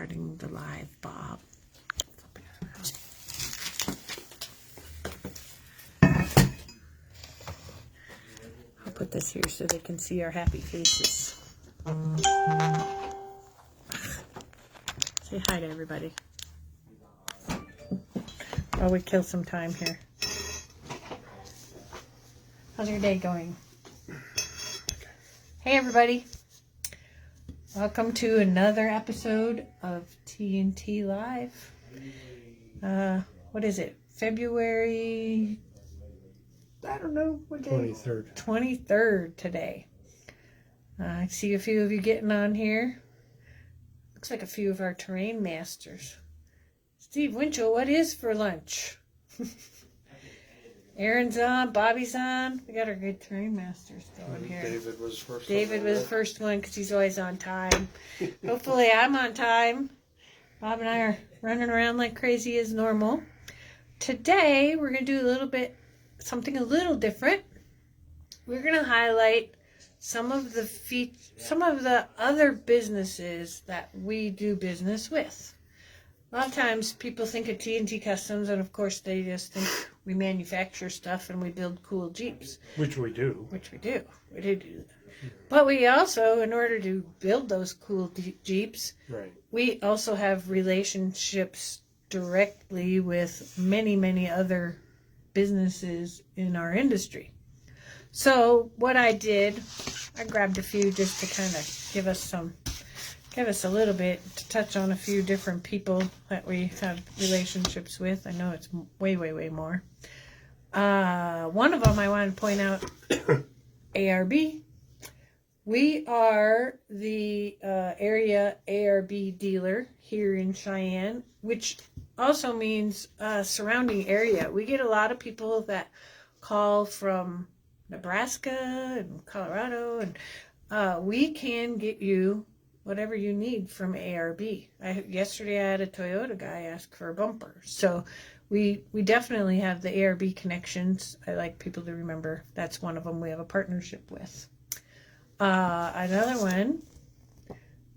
starting the live, Bob. I'll put this here so they can see our happy faces. Say hi to everybody. While we kill some time here. How's your day going? Hey everybody. Welcome to another episode of TNT Live. What is it? February, I don't know what day. 23rd. 23rd today. I see a few of you getting on here. Looks like a few of our terrain masters. Steve Winchell, what is for lunch? Aaron's on, Bobby's on. We got our good terrain masters going here. David was first. David was the first one because he's always on time. Hopefully I'm on time. Bob and I are running around like crazy as normal. Today we're going to do something a little different. We're going to highlight some of the other businesses that we do business with. A lot of times people think of TNT Customs, and of course they just think we manufacture stuff and we build cool Jeeps. Which we do. We do. We do that. But we also, in order to build those cool Jeeps, right, we also have relationships directly with many, many other businesses in our industry. So what I did, I grabbed a few just to kind of give us a little bit to touch on a few different people that we have relationships with. I know it's way, way, way more. One of them I want to point out, ARB. We are the area ARB dealer here in Cheyenne, which also means surrounding area. We get a lot of people that call from Nebraska and Colorado, and we can get you whatever you need from ARB. Yesterday I had a Toyota guy ask for a bumper. So we definitely have the ARB connections. I like people to remember that's one of them we have a partnership with. Another one,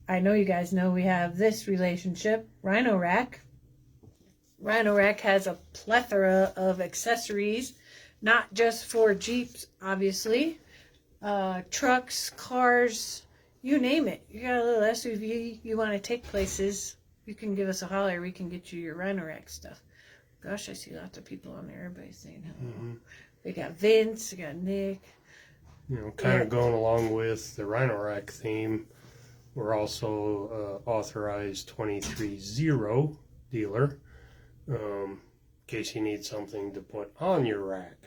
I know you guys know we have this relationship, Rhino Rack. Rhino Rack has a plethora of accessories, not just for Jeeps, obviously. Trucks, cars, you name it. You got a little SUV you want to take places, you can give us a holler. We can get you your Rhino Rack stuff. Gosh, I see lots of people on there. Everybody's saying hello. Mm-hmm. We got Vince, we got Nick. You know, kind of going along with the Rhino Rack theme, we're also authorized 23-0 dealer. In case you need something to put on your rack.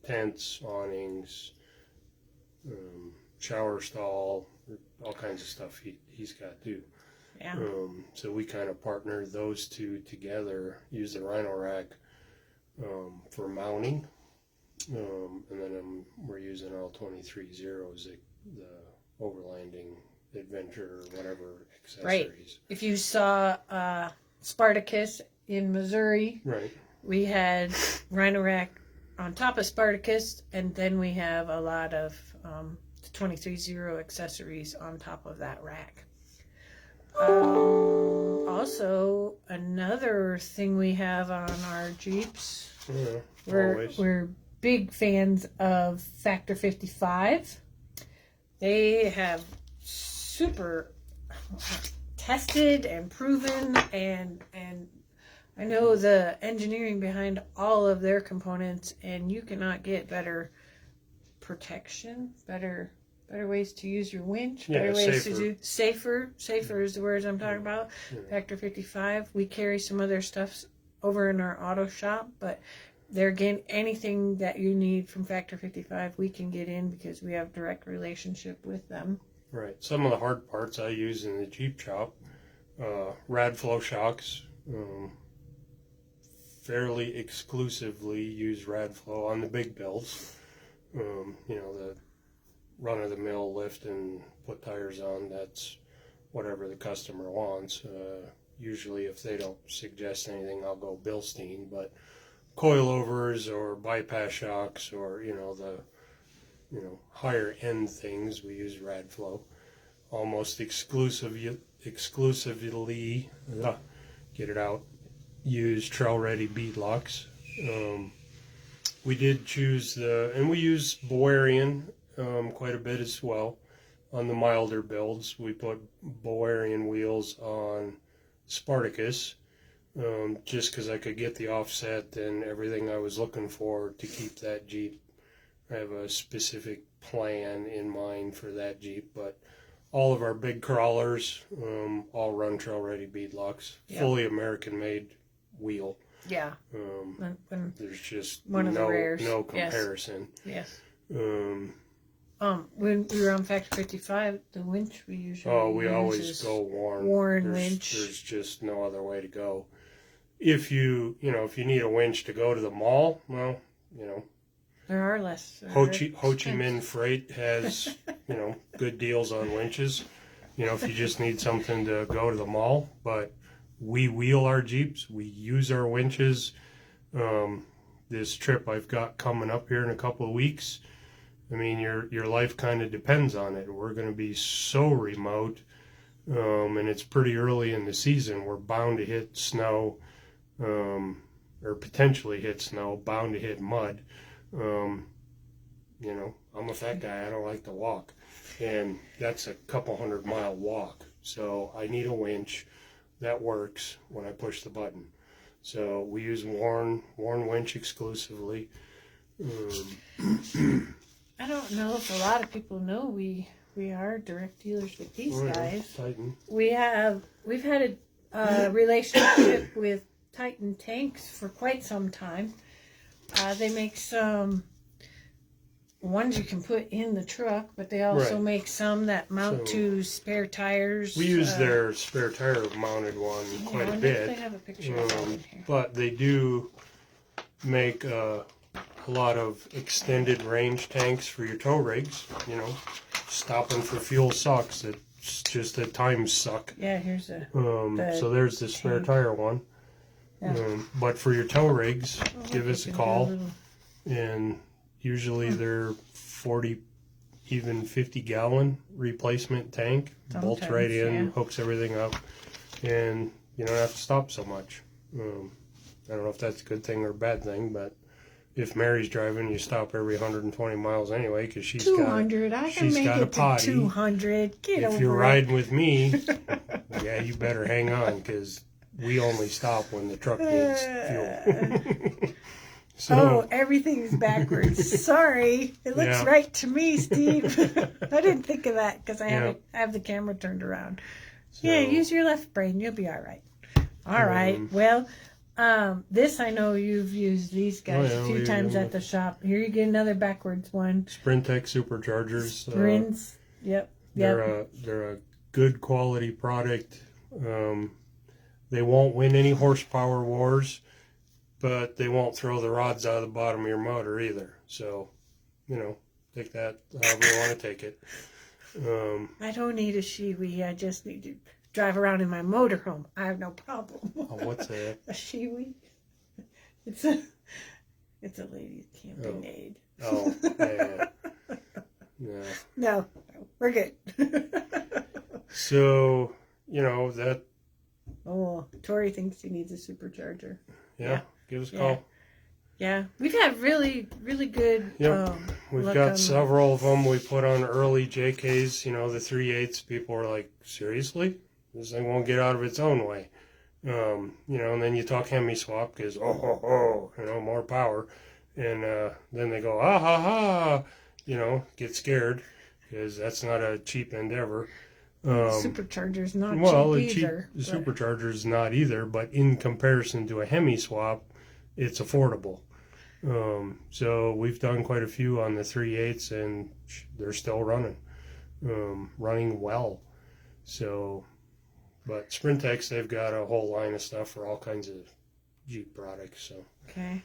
Tents, awnings, shower stall, all kinds of stuff he's got too. Yeah. So we kind of partner those two together, use the Rhino Rack for mounting, and then we're using all 23 zeros, the overlanding adventure or whatever accessories. Right. If you saw Spartacus in Missouri, right, we had Rhino Rack on top of Spartacus, and then we have a lot of 23-0 accessories on top of that rack. Also, another thing we have on our Jeeps, we're big fans of Factor 55. They have super tested and proven, and I know the engineering behind all of their components, and you cannot get better protection, better ways to use your winch, better ways to do safer is the words I'm talking about. Factor 55. We carry some other stuff over in our auto shop, but there again, anything that you need from Factor 55 we can get in because we have direct relationship with them. Right. Some of the hard parts I use in the Jeep shop, rad flow shocks, fairly exclusively use rad flow on the big builds. The run-of-the-mill lift and put tires on, that's whatever the customer wants. Usually if they don't suggest anything, I'll go Bilstein, but coilovers or bypass shocks or, the higher end things, we use Radflow. Almost exclusively exclusively, get it out, use trail ready bead locks. We did choose and we use Bavarian quite a bit as well. On the milder builds, we put Bavarian wheels on Spartacus, just because I could get the offset and everything I was looking for to keep that Jeep. I have a specific plan in mind for that Jeep, but all of our big crawlers all run trail ready bead locks, fully American made wheel. Yeah. There's just no comparison. Yes. When we were on Factor 55, the winch we usually we always go Warn. Winch. There's just no other way to go. If you need a winch to go to the mall, well, there are less. Ho Chi Minh Freight has, good deals on winches. If you just need something to go to the mall, but we wheel our Jeeps, we use our winches. This trip I've got coming up here in a couple of weeks, I mean, your life kind of depends on it. We're going to be so remote, and it's pretty early in the season. We're bound to hit snow, or potentially hit snow, bound to hit mud. I'm a fat guy. I don't like to walk, and that's a couple 100-mile walk. So I need a winch that works when I push the button. So we use Warn winch exclusively. I don't know if a lot of people know we are direct dealers with these guys. Titan. We've had a relationship with Titan tanks for quite some time. They make some ones you can put in the truck, but they also make some that mount to spare tires. We use their spare tire mounted one quite a bit. They have a picture of that in here. But they do make a lot of extended range tanks for your tow rigs. Stopping for fuel sucks. It's just that times suck. Yeah, here's so there's the spare tire one. Yeah. But for your tow rigs, give us a call. And usually they're 40, even 50-gallon replacement tank. Bolts right in, hooks everything up, and you don't have to stop so much. I don't know if that's a good thing or a bad thing, but if Mary's driving, you stop every 120 miles anyway because she's 200. got I can make it to 200. Get over it. If you're riding with me, yeah, you better hang on because we only stop when the truck needs fuel. So, everything's backwards. Sorry. It looks right to me, Steve. I didn't think of that because I have the camera turned around. So, use your left brain. You'll be all right. All right. Well, this I know you've used these guys a few times at the shop. Here you get another backwards one. Sprintech superchargers. Sprints. They're a good quality product. They won't win any horsepower wars, but they won't throw the rods out of the bottom of your motor either. So, take that however you want to take it. I don't need a Shiwi. I just need to drive around in my motorhome. I have no problem. What's that? A Shiwi. It's a ladies' camping aid. Oh, yeah. No, we're good. So, that. Oh, Tori thinks he needs a supercharger. Yeah. Give us a call. Yeah, we've had really, really good. We've got several of them. We put on early JKs, the 3/8. People are like, seriously? This thing won't get out of its own way. And then you talk Hemi swap because, more power. And then they go, ha ha, get scared because that's not a cheap endeavor. Supercharger's not cheap either. The supercharger's not either, but in comparison to a Hemi swap, it's affordable. So we've done quite a few on the 3/8, and they're still running well. So, but Sprintex, they've got a whole line of stuff for all kinds of Jeep products. So, okay.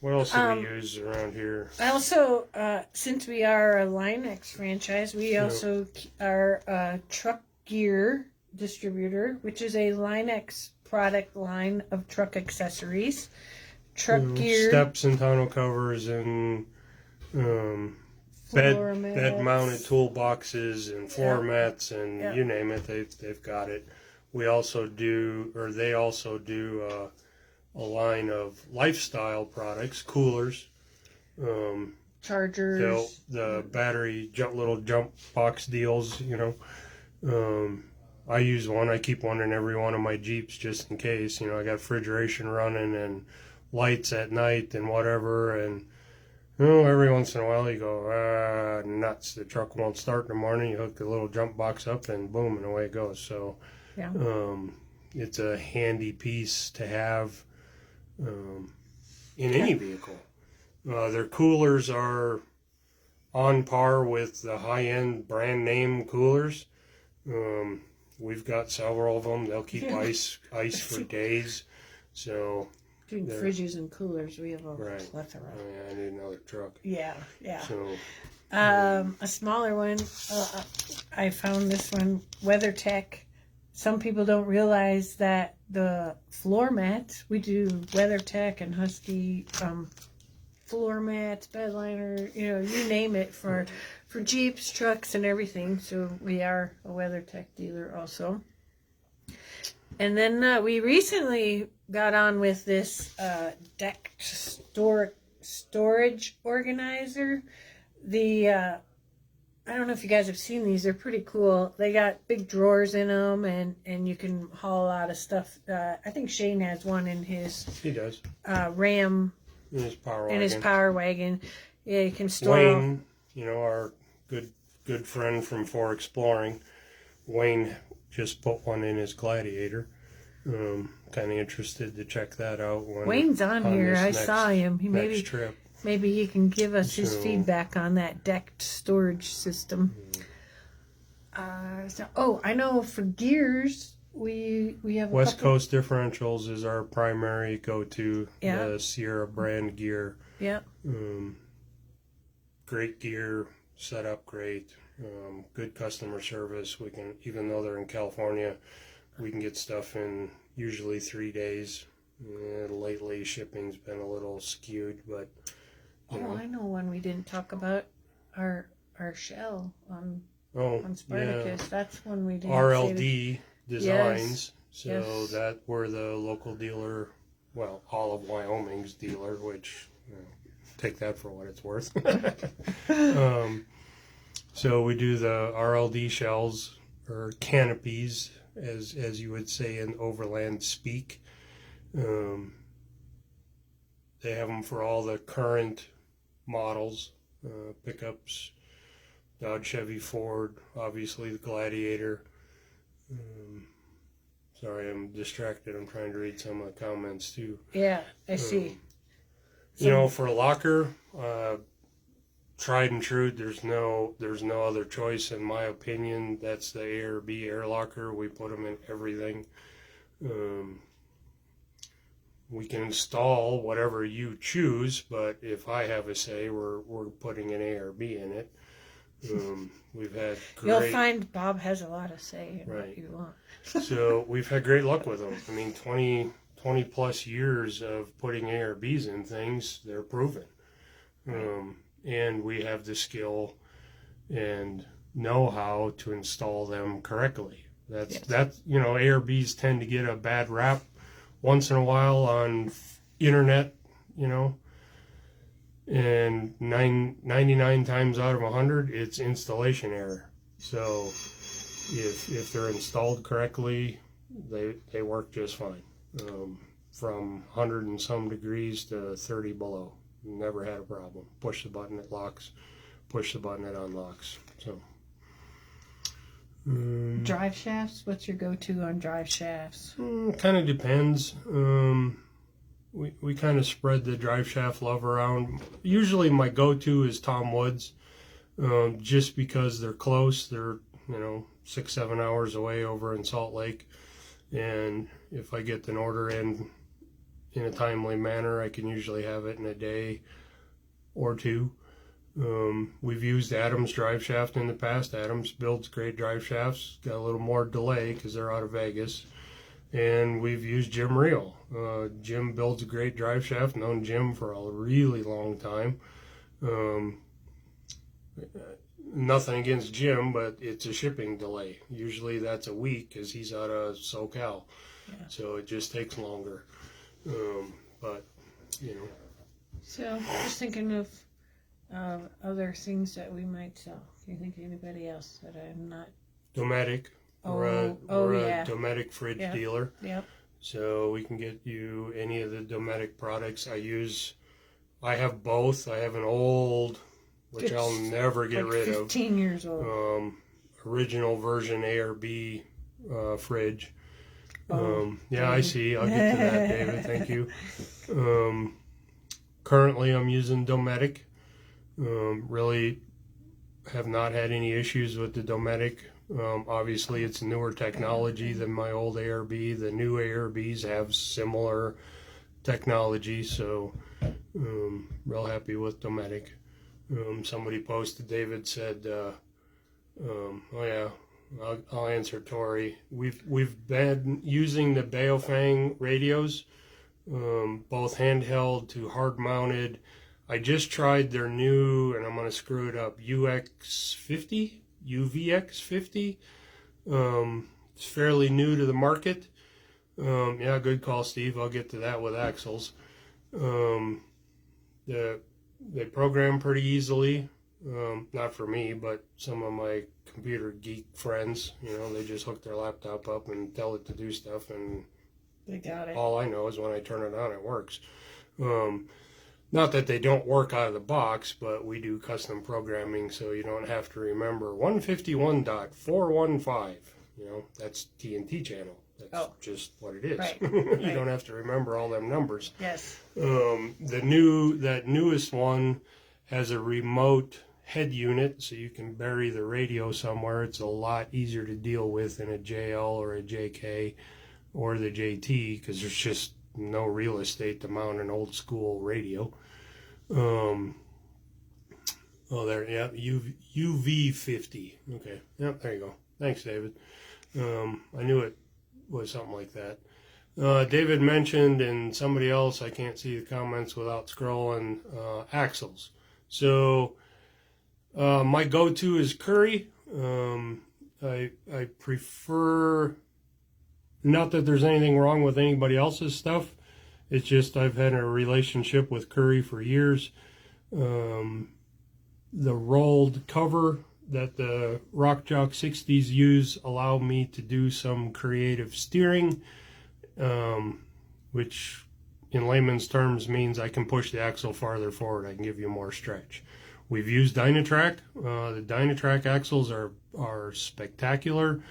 What else do we use around here? I also, since we are a Linex franchise, we also are a truck gear distributor, which is a Linex product line of truck accessories. Truck gear. Steps and tonneau covers and floor bed mounted toolboxes and floor mats and Yeah. you name it, they've got it. We also do, or they also do a line of lifestyle products, coolers, chargers, the battery little jump box deals, you know. I use one. I keep one in every one of my Jeeps just in case. You know, I got refrigeration running and lights at night and whatever. And every once in a while you go, nuts. The truck won't start in the morning. You hook the little jump box up and boom, and away it goes. So yeah. it's a handy piece to have in any vehicle. Their coolers are on par with the high-end brand name coolers. We've got several of them. They'll keep ice for days. So between fridges and coolers, we have a plethora. Oh, yeah, I need another truck. Yeah. So a smaller one. I found this one, WeatherTech. Some people don't realize that the floor mats, we do WeatherTech and Husky floor mats, bed liner, you name it for Jeeps, trucks, and everything. So we are a WeatherTech dealer also. And then we recently got on with this deck storage organizer. I don't know if you guys have seen these. They're pretty cool. They got big drawers in them, and you can haul a lot of stuff. I think Shane has one in his. He does. Ram. In his power wagon. Yeah, you can store. Wayne, our good friend from For Exploring. Wayne just put one in his Gladiator. Kind of interested to check that out. Wayne's on here. I saw him. Next trip. Maybe he can give us his feedback on that decked storage system. I know for gears, we have West Coast differentials is our primary go-to. Yeah. The Sierra brand gear. Yeah. Great gear, set up great. Good customer service. We can, even though they're in California, we can get stuff in usually 3 days. Lately, shipping's been a little skewed, but. I know one we didn't talk about. Our shell on Spartacus. Yeah. That's one we didn't. RLD Designs. Yes. So that we're the local dealer, well, all of Wyoming's dealer, which take that for what it's worth. So we do the RLD shells or canopies, as you would say in overland speak. They have them for all the current models, pickups, Dodge, Chevy, Ford, obviously the Gladiator. Sorry, I'm distracted. I'm trying to read some of the comments too. Yeah, I see. For a locker, tried and true. There's no other choice in my opinion. That's the A or B air locker. We put them in everything. We can install whatever you choose, but if I have a say, we're putting an A or B in it. We've had great... You'll find Bob has a lot of say in what you want. So we've had great luck with them. I mean, 20 plus years of putting A or Bs in things, they're proven. And we have the skill and know-how to install them correctly. That's A or Bs tend to get a bad rap once in a while on internet, and 99 times out of 100, it's installation error. So if they're installed correctly, they work just fine. From 100 and some degrees to 30 below. Never had a problem. Push the button, it locks. Push the button, it unlocks. So. Drive shafts? What's your go-to on drive shafts? Kind of depends. We kind of spread the drive shaft love around. Usually my go-to is Tom Woods, just because they're close. They're 6-7 hours away over in Salt Lake, and if I get an order in a timely manner, I can usually have it in a day or two. We've used Adams drive shaft in the past. Adams builds great drive shafts. Got a little more delay because they're out of Vegas. And we've used Jim Reel. Jim builds a great drive shaft. Known Jim for a really long time. nothing against Jim, but it's a shipping delay. Usually that's a week because he's out of SoCal. Yeah. So it just takes longer. But, you know. So, just thinking of other things that we might sell. Can you think of anybody else that I'm not? Dometic. We're a Dometic fridge dealer. Yep. So we can get you any of the Dometic products. I have both. I have an old, which I'll never get rid of. 15 years old. Original version A or B fridge. Yeah, I see. I'll get to that, David. Thank you. Currently, I'm using Dometic. Really have not had any issues with the Dometic. Obviously, it's newer technology than my old ARB. The new ARBs have similar technology, so real happy with Dometic. Somebody posted, David said, I'll answer Tori. We've been using the Baofeng radios, both handheld to hard mounted. I just tried their new, and I'm going to screw it up, UVX50. It's fairly new to the market. Good call, Steve. I'll get to that with axles. They program pretty easily. Not for me, but some of my computer geek friends. They just hook their laptop up and tell it to do stuff, and they got it. All I know is when I turn it on, it works. Not that they don't work out of the box, but we do custom programming, so you don't have to remember 151.415. That's TNT channel. That's just what it is. Right. You don't have to remember all them numbers. Yes. That newest one has a remote head unit, so you can bury the radio somewhere. It's a lot easier to deal with than a JL or a JK or the JT, because there's just no real estate to mount an old school radio. UV50. Okay, yep, there you go. Thanks, David. I knew it was something like that. David mentioned, and somebody else, I can't see the comments without scrolling, axles. So my go-to is Curry. I prefer, not that there's anything wrong with anybody else's stuff, it's just I've had a relationship with Curry for years. The rolled cover that the Rock Jock 60s use allow me to do some creative steering, which in layman's terms means I can push the axle farther forward. I can give you more stretch. We've used Dynatrac. The Dynatrac axles are spectacular,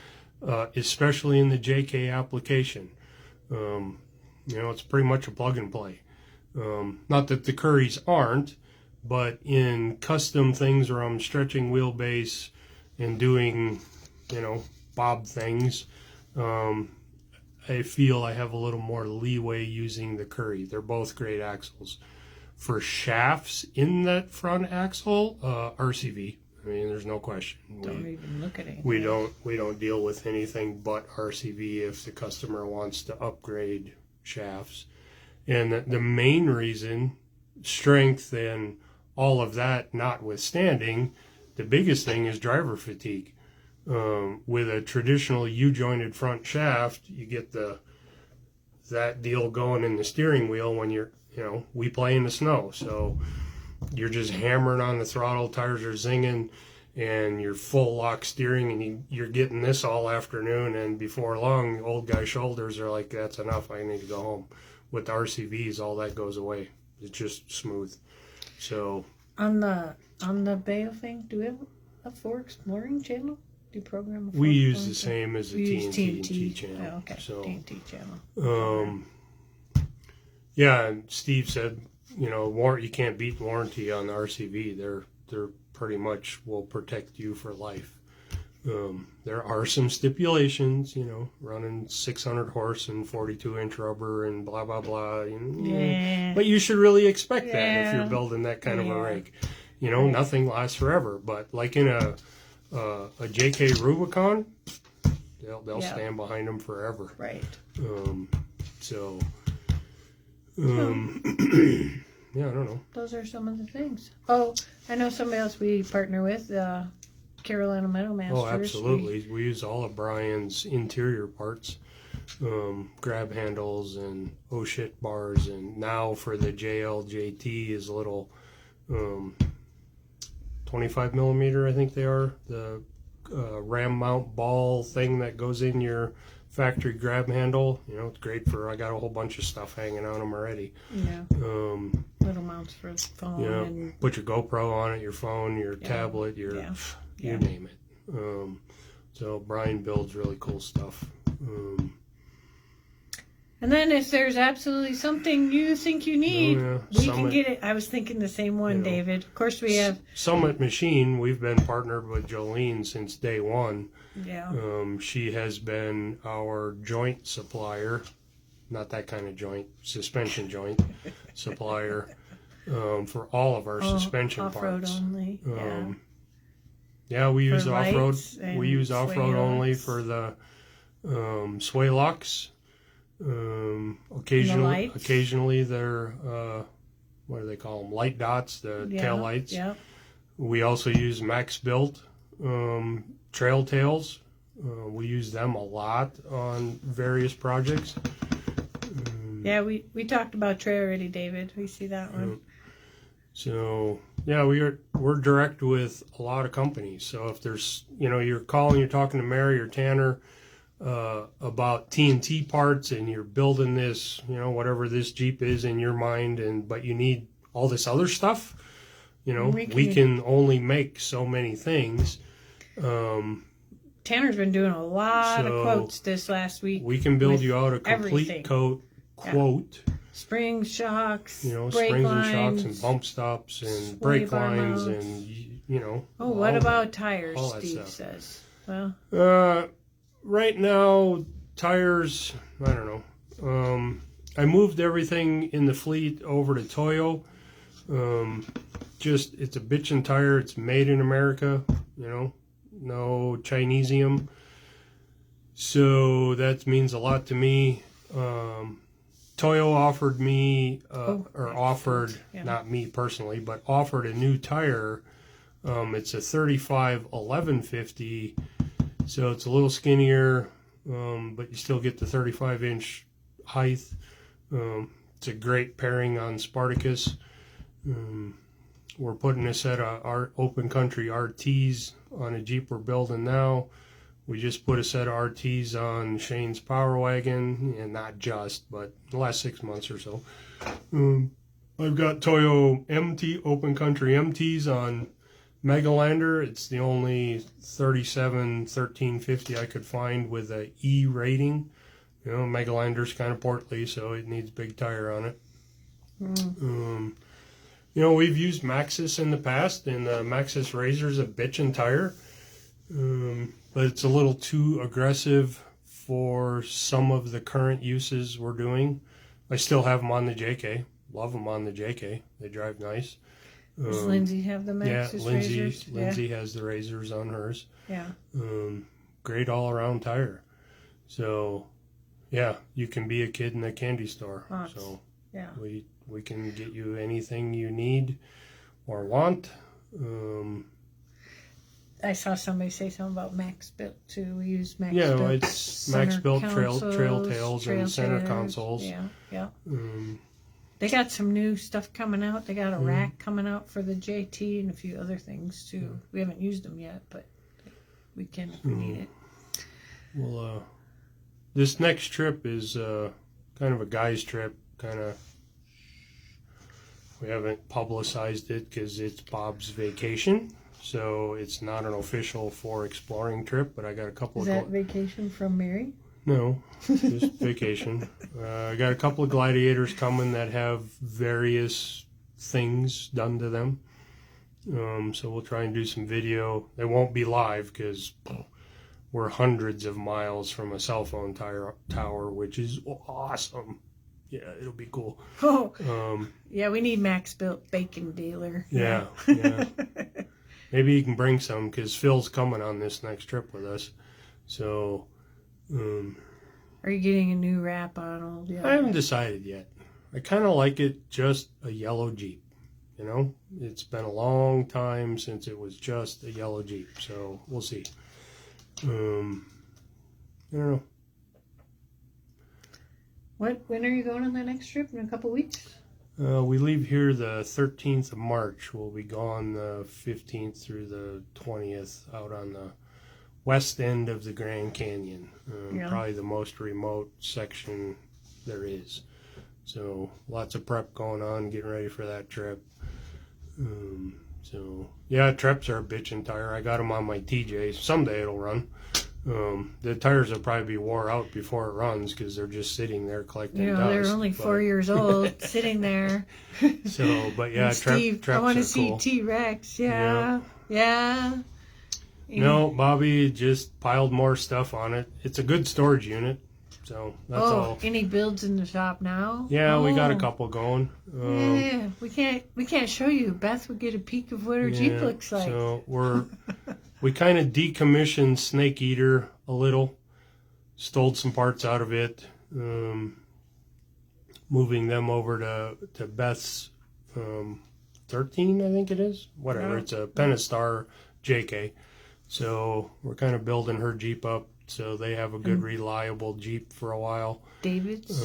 especially in the JK application. It's pretty much a plug and play. Not that the Currys aren't, but in custom things where I'm stretching wheelbase and doing, bob things, I feel I have a little more leeway using the Curry. They're both great axles. For shafts in that front axle, RCV. I mean, there's no question. Don't even look at it. We don't deal with anything but RCV if the customer wants to upgrade shafts. And the main reason, strength and all of that notwithstanding, the biggest thing is driver fatigue. With a traditional U-jointed front shaft, you get that deal going in the steering wheel when we play in the snow. So you're just hammering on the throttle, tires are zinging, and you're full lock steering, and you're getting this all afternoon, and before long, old guy shoulders are like, that's enough, I need to go home. With the RCVs, all that goes away. It's just smooth. So on the Baofeng, do we have a Ford Exploring channel? Do you program a Ford we use Exploring the same as the TNT channel. Oh, okay. So, TNT channel. And Steve said, you can't beat warranty on the RCV. They're pretty much will protect you for life. There are some stipulations, running 600 horse and 42-inch rubber and blah, blah, blah. But you should really expect that if you're building that kind of a rig. Nothing lasts forever. But like in a JK Rubicon, they'll stand behind them forever. Right. yeah, I don't know. Those are some of the things. Oh, I know somebody else we partner with, Carolina Metal Masters. Oh, absolutely. We use all of Brian's interior parts, grab handles and oh shit bars, and now for the JLJT is a little 25 millimeter, I think they are, the ram mount ball thing that goes in your factory grab handle. You know, it's great for, I got a whole bunch of stuff hanging on them already. Yeah. Little mounts for the phone. Yeah, And put your GoPro on it, your phone, your tablet, your you name it. So Brian builds really cool stuff. And then if there's absolutely something you think you need, we Summit, can get it. I was thinking the same one, David. Of course we have Summit Machine. We've been partnered with Jolene since day one. Yeah. She has been our joint supplier, not that kind of joint, suspension joint supplier, for all of our suspension off-road parts. only. Yeah, we use off-road. We use sway off-road only locks. for the sway locks. Occasionally they're what do they call them? Light dots, the tail lights. Yeah. We also use Max Built trail tails. We use them a lot on various projects. Yeah, we talked about Trey already, David. We see that one. So yeah, we're direct with a lot of companies. So if there's, you're calling, you're talking to Mary or Tanner about TNT parts, and you're building this, whatever this Jeep is in your mind, but you need all this other stuff, we can only make so many things. Tanner's been doing a lot of quotes this last week. We can build you out a complete quote. Spring shocks, brake springs lines, and shocks and bump stops and brake lines mounts. and, Oh, what about tires, Steve says? Well, right now, tires, I don't know. I moved everything in the fleet over to Toyo. It's a bitchin' tire. It's made in America, no Chinesium. So that means a lot to me. Toyo offered me, not me personally, but offered a new tire. It's a 35 1150. So it's a little skinnier, but you still get the 35-inch height. It's a great pairing on Spartacus. We're putting a set of our open country RTs on a Jeep we're building now. We just put a set of RTs on Shane's Power Wagon, and not just, but the last 6 months or so. I've got Toyo MT, open country MTs on Megalander. It's the only 37 1350 I could find with a E rating. Megalander's kind of portly, so it needs big tire on it. We've used Maxxis in the past, and the Maxxis Razor's a bitchin' tire. But it's a little too aggressive for some of the current uses we're doing. I still have them on the JK. Love them on the JK. They drive nice. Does Lindsay have the Maxxis razors? Lindsay has the razors on hers. Yeah. Great all-around tire. So, yeah, you can be a kid in a candy store. So, yeah, we can get you anything you need or want. I saw somebody say something about Max Built too. We use Max Built. Yeah, it's Max Built trail tails and center consoles. Yeah. They got some new stuff coming out. They got a rack coming out for the JT and a few other things too. We haven't used them yet, but we can if we need it. Well, this next trip is kind of a guy's trip. We haven't publicized it because it's Bob's vacation. So it's not an official for exploring trip, but I got a couple of... Is that vacation from Mary? No, just vacation. I got a couple of gladiators coming that have various things done to them. So we'll try and do some video. They won't be live because we're hundreds of miles from a cell phone tower, which is awesome. Yeah, it'll be cool. Oh, yeah, we need Max Built bacon dealer. Yeah. Maybe you can bring some because Phil's coming on this next trip with us. So, are you getting a new wrap on old? Yeah, I haven't decided yet. I kind of like it just a yellow Jeep. You know, it's been a long time since it was just a yellow Jeep, so we'll see. I don't know. When are you going on that next trip? In a couple weeks? We leave here the 13th of March. We'll be gone the 15th through the 20th out on the west end of the Grand Canyon. Probably the most remote section there is. So lots of prep going on, getting ready for that trip. So yeah, trips are a bitch and tire. I got them on my TJ. Someday it'll run. The tires will probably be wore out before it runs because they're just sitting there collecting dust. They're only 4 years old, sitting there. So, but yeah, trips I want to are see cool. T-Rex. Yeah. No, Bobby just piled more stuff on it. It's a good storage unit. So that's all. Any builds in the shop now? Yeah, we got a couple going. Yeah, we can't show you. Beth would get a peek of what her Jeep looks like. So we kind of decommissioned Snake Eater a little, stole some parts out of it, moving them over to Beth's 13, I think it is. Whatever, it's a Pentastar JK. So we're kind of building her Jeep up so they have a good, reliable Jeep for a while. David's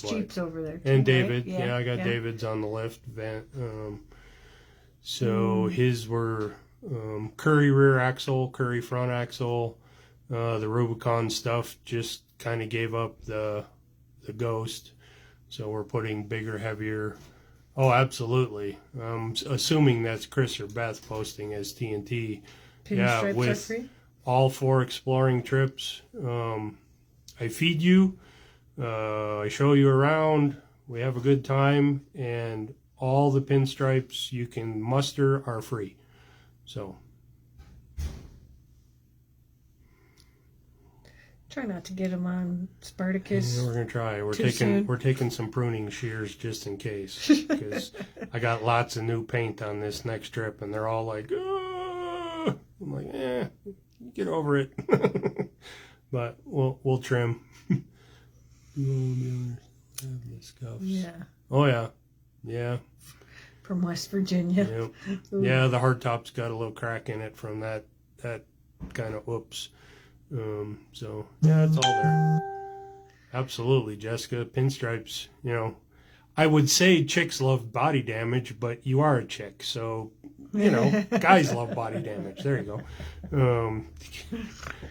Jeep's over there too, and David, right? yeah, I got David's on the lift. So his were Curry rear axle, Curry front axle. The Rubicon stuff just kind of gave up the Ghost. So we're putting bigger, heavier. Oh, absolutely. Assuming that's Chris or Beth posting as TNT. Pinstripes with are free? all 4 exploring trips. I feed you. I show you around. We have a good time, and all the pinstripes you can muster are free. So try not to get them on Spartacus. Yeah, we're gonna try. We're taking some pruning shears just in case, because I got lots of new paint on this next trip, and they're all like, "Ah!" I'm like, get over it. But we'll trim. Yeah. Oh yeah, yeah. From West Virginia. Yep. Yeah, the hardtop's got a little crack in it from that kind of oops. So yeah, it's all there. Absolutely, Jessica. Pinstripes. I would say chicks love body damage, but you are a chick, so guys love body damage. There you go.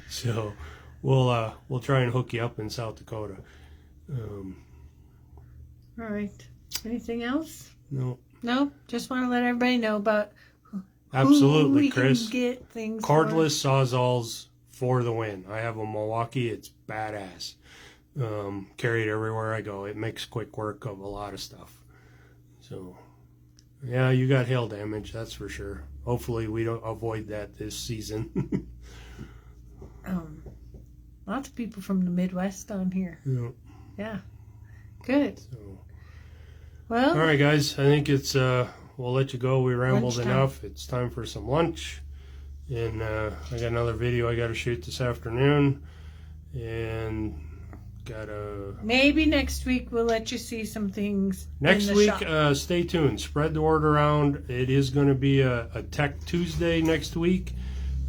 So we'll try and hook you up in South Dakota. All right. Anything else? No. No. Just want to let everybody know about absolutely, who we Chris. can get things Cordless Sawzalls for the win. I have a Milwaukee. It's badass. Carry it everywhere I go. It makes quick work of a lot of stuff. So, yeah, you got hail damage, that's for sure. Hopefully we don't avoid that this season. Lots of people from the Midwest on here. Yeah. Good. So, well, all right, guys. I think it's we'll let you go. We rambled lunchtime. enough. It's time for some lunch. And I got another video I got to shoot this afternoon. And maybe next week we'll let you see some things. Next in the week, shop. Stay tuned. Spread the word around. It is going to be a Tech Tuesday next week.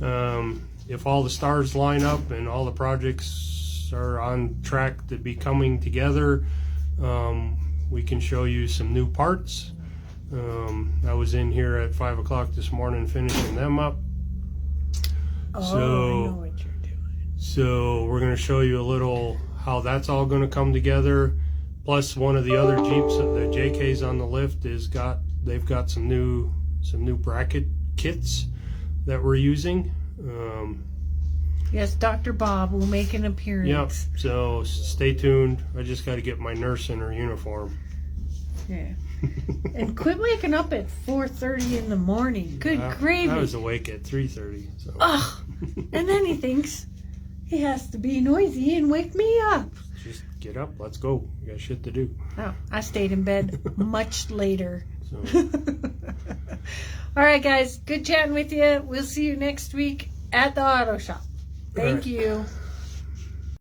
If all the stars line up and all the projects are on track to be coming together, we can show you some new parts. I was in here at 5 o'clock this morning finishing them up. I know what you're doing. So we're going to show you a little how that's all going to come together. Plus, one of the other Jeeps, the JKs on the lift, they've got some new bracket kits that we're using. Yes, Dr. Bob will make an appearance. Yep. So stay tuned. I just got to get my nurse in her uniform. Yeah. And quit waking up at 4:30 in the morning. Good gravy. I was awake at 3:30. So. Ugh. And then he thinks he has to be noisy and wake me up. Just get up. Let's go. We got shit to do. Oh, I stayed in bed much later. So. All right, guys. Good chatting with you. We'll see you next week at the auto shop. Thank you.